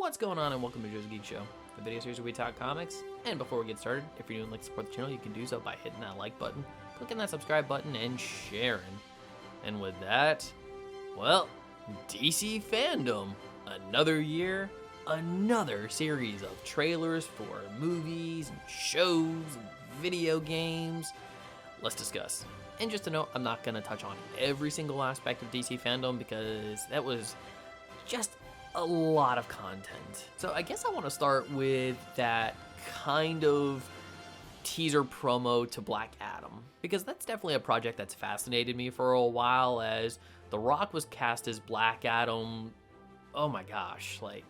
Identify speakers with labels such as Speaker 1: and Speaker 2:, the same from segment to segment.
Speaker 1: What's going on, and welcome to Joe's Geek Show, the video series where we talk comics. And before we get started, if you're new and like to support the channel, you can do so by hitting that like button, clicking that subscribe button, and sharing. And with that, well, DC Fandome. Another year, another series of trailers for movies, and shows, and video games. Let's discuss. And just to note, I'm not going to touch on every single aspect of DC Fandome because that was just a lot of content. So I guess I want to start with that kind of teaser promo to Black Adam, because that's definitely a project that's fascinated me for a while, as The Rock was cast as Black Adam. Oh my gosh, like,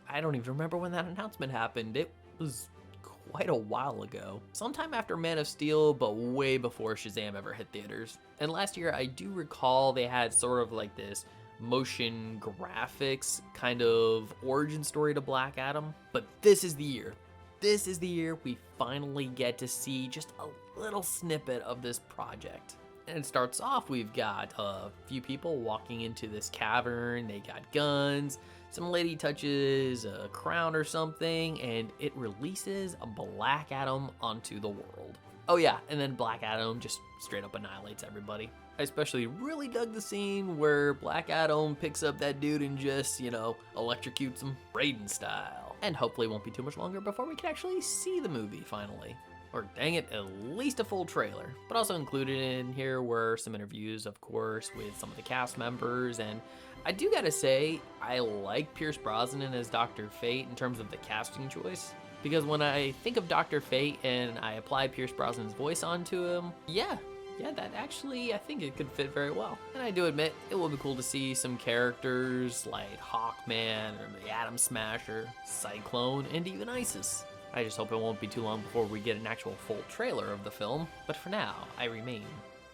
Speaker 1: I don't even remember when that announcement happened. It was quite a while ago. Sometime after Man of Steel, but way before Shazam ever hit theaters. And last year, I do recall they had sort of like this motion graphics kind of origin story to Black Adam. But this is the year. This is the year we finally get to see just a little snippet of this project. And it starts off, we've got a few people walking into this cavern. They got guns. Some lady touches a crown or something, and it releases a Black Adam onto the world. Oh yeah, and then Black Adam just straight up annihilates everybody. I especially really dug the scene where Black Adam picks up that dude and just, electrocutes him, Raiden style. And hopefully it won't be too much longer before we can actually see the movie finally. Or dang it, at least a full trailer. But also included in here were some interviews, of course, with some of the cast members. And I do gotta say, I like Pierce Brosnan as Dr. Fate in terms of the casting choice. Because when I think of Dr. Fate and I apply Pierce Brosnan's voice onto him, yeah, that actually, I think it could fit very well. And I do admit, it will be cool to see some characters like Hawkman or the Atom Smasher, Cyclone, and even Isis. I just hope it won't be too long before we get an actual full trailer of the film, but for now, I remain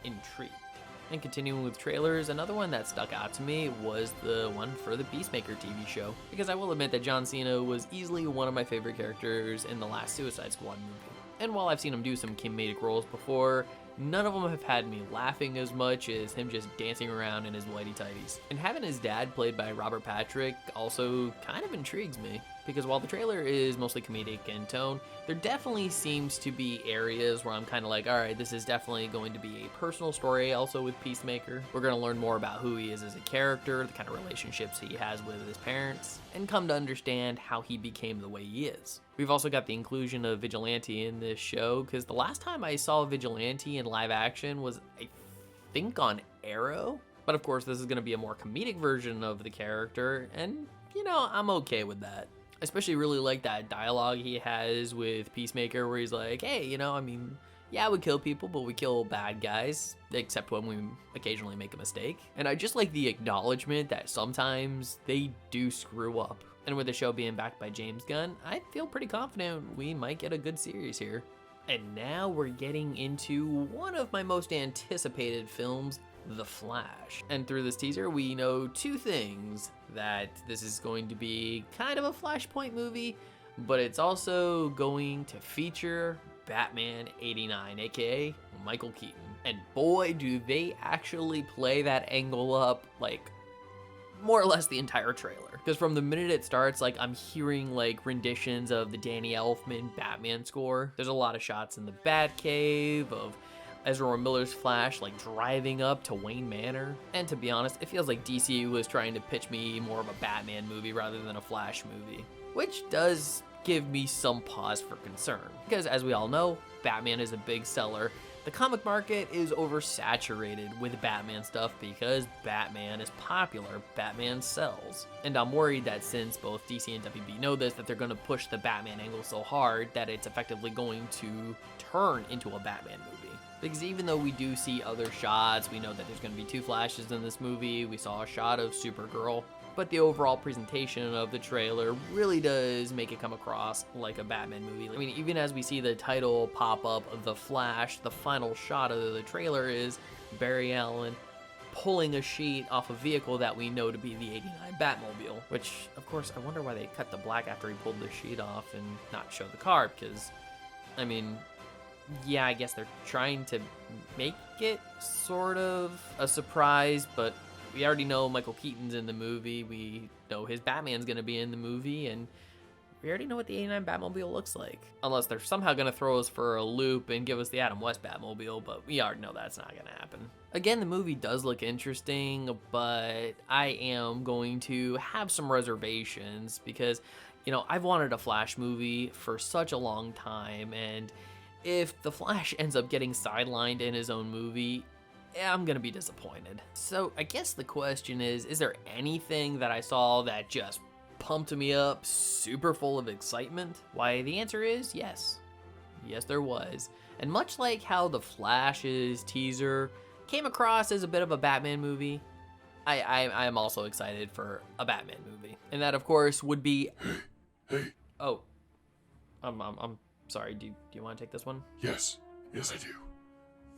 Speaker 1: intrigued. And continuing with trailers, another one that stuck out to me was the one for the Peacemaker TV show, because I will admit that John Cena was easily one of my favorite characters in the last Suicide Squad movie. And while I've seen him do some comedic roles before, none of them have had me laughing as much as him just dancing around in his whitey tighties. And having his dad played by Robert Patrick also kind of intrigues me, because while the trailer is mostly comedic in tone, there definitely seems to be areas where I'm kind of like, alright, this is definitely going to be a personal story also with Peacemaker. We're going to learn more about who he is as a character, the kind of relationships he has with his parents, and come to understand how he became the way he is. We've also got the inclusion of Vigilante in this show, because the last time I saw Vigilante in live action was, I think, on Arrow. But of course, this is going to be a more comedic version of the character, and, I'm okay with that. I especially really like that dialogue he has with Peacemaker, where he's like, hey, yeah, we kill people, but we kill bad guys, except when we occasionally make a mistake. And I just like the acknowledgement that sometimes they do screw up. And with the show being backed by James Gunn, I feel pretty confident we might get a good series here. And now we're getting into one of my most anticipated films, The Flash. And through this teaser, we know two things: that this is going to be kind of a Flashpoint movie, but it's also going to feature Batman 89, aka Michael Keaton. And boy, do they actually play that angle up, like, more or less the entire trailer. Because from the minute it starts, like, I'm hearing like renditions of the Danny Elfman Batman score. There's a lot of shots in the Batcave of Ezra Miller's Flash, like, driving up to Wayne Manor. And to be honest, it feels like DC was trying to pitch me more of a Batman movie rather than a Flash movie, which does give me some pause for concern. Because as we all know, Batman is a big seller. The comic market is oversaturated with Batman stuff because Batman is popular, Batman sells. And I'm worried that since both DC and WB know this, that they're going to push the Batman angle so hard that it's effectively going to turn into a Batman movie. Because even though we do see other shots, we know that there's going to be two Flashes in this movie, we saw a shot of Supergirl, but the overall presentation of the trailer really does make it come across like a Batman movie. I mean, even as we see the title pop up of The Flash, the final shot of the trailer is Barry Allen pulling a sheet off a vehicle that we know to be the 89 Batmobile, which, of course, I wonder why they cut the black after he pulled the sheet off and not show the car, because, I mean, yeah, I guess they're trying to make it sort of a surprise, but we already know Michael Keaton's in the movie. We know his Batman's going to be in the movie, and we already know what the 89 Batmobile looks like. Unless they're somehow going to throw us for a loop and give us the Adam West Batmobile, but we already know that's not going to happen. Again, the movie does look interesting, but I am going to have some reservations because, you know, I've wanted a Flash movie for such a long time, and if the Flash ends up getting sidelined in his own movie, I'm gonna be disappointed. So I guess the question is there anything that I saw that just pumped me up, super full of excitement? Why, the answer is yes. Yes, there was. And much like how the Flash's teaser came across as a bit of a Batman movie, I am also excited for a Batman movie. And that, of course, would be...
Speaker 2: Hey.
Speaker 1: Oh. I'm sorry, do you want to take this one?
Speaker 2: Yes. Yes, I do.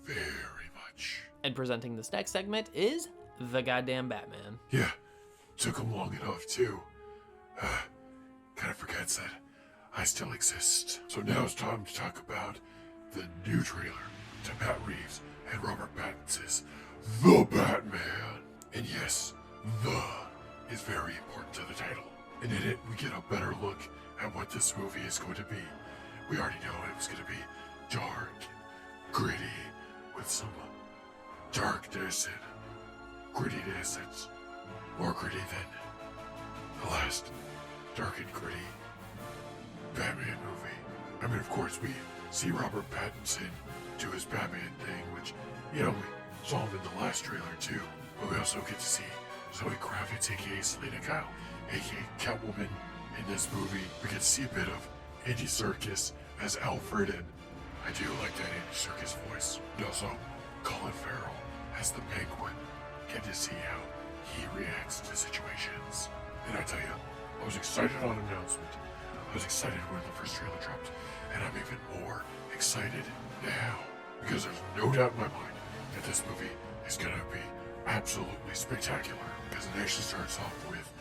Speaker 2: Very much.
Speaker 1: And presenting this next segment is The Goddamn Batman.
Speaker 2: Yeah. Took him long enough, too. Kind of forgets that I still exist. So now it's time to talk about the new trailer to Matt Reeves and Robert Pattinson's The Batman. And yes, the is very important to the title. And in it, we get a better look at what this movie is going to be. We already know it was going to be dark, gritty, with some darkness and grittiness that's more gritty than the last dark and gritty Batman movie. I mean, of course, we see Robert Pattinson do his Batman thing, which, you know, we saw him in the last trailer too. But we also get to see Zoe Kravitz, aka Selena Kyle, aka Catwoman, in this movie. We get to see a bit of Andy Serkis as Alfred, and I do like that Andy Serkis voice. And also Colin Farrell as the Penguin. Get to see how he reacts to situations. And I tell you, I was excited on announcement. I was excited when the first trailer dropped, and I'm even more excited now because there's no doubt in my mind that this movie is gonna be absolutely spectacular. Because it actually starts off with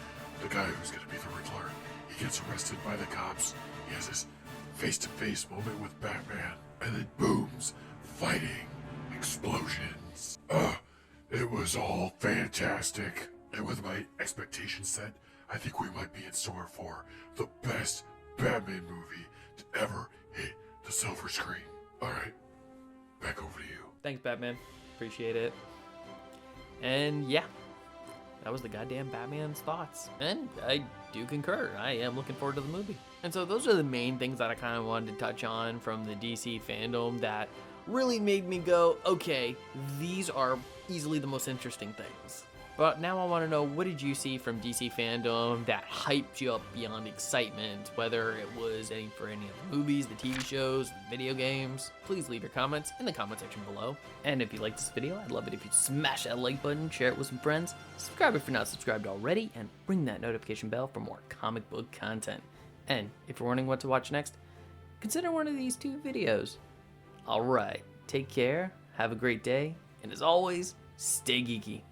Speaker 2: the guy who's gonna be the Riddler. He gets arrested by the cops. He has this face-to-face moment with Batman, and then booms, fighting, explosions. It was all fantastic. And with my expectations set, I think we might be in store for the best Batman movie to ever hit the silver screen. Alright, back over to you.
Speaker 1: Thanks, Batman. Appreciate it. And yeah, that was the goddamn Batman's thoughts. And I do concur. I am looking forward to the movie. And so those are the main things that I kind of wanted to touch on from the DC fandom that really made me go, okay, these are easily the most interesting things. But now I want to know, what did you see from DC fandom that hyped you up beyond excitement, whether it was for any of the movies, the TV shows, the video games? Please leave your comments in the comment section below. And if you liked this video, I'd love it if you'd smash that like button, share it with some friends, subscribe if you're not subscribed already, and ring that notification bell for more comic book content. And if you're wondering what to watch next, consider one of these 2 videos. Alright, take care, have a great day, and as always, stay geeky.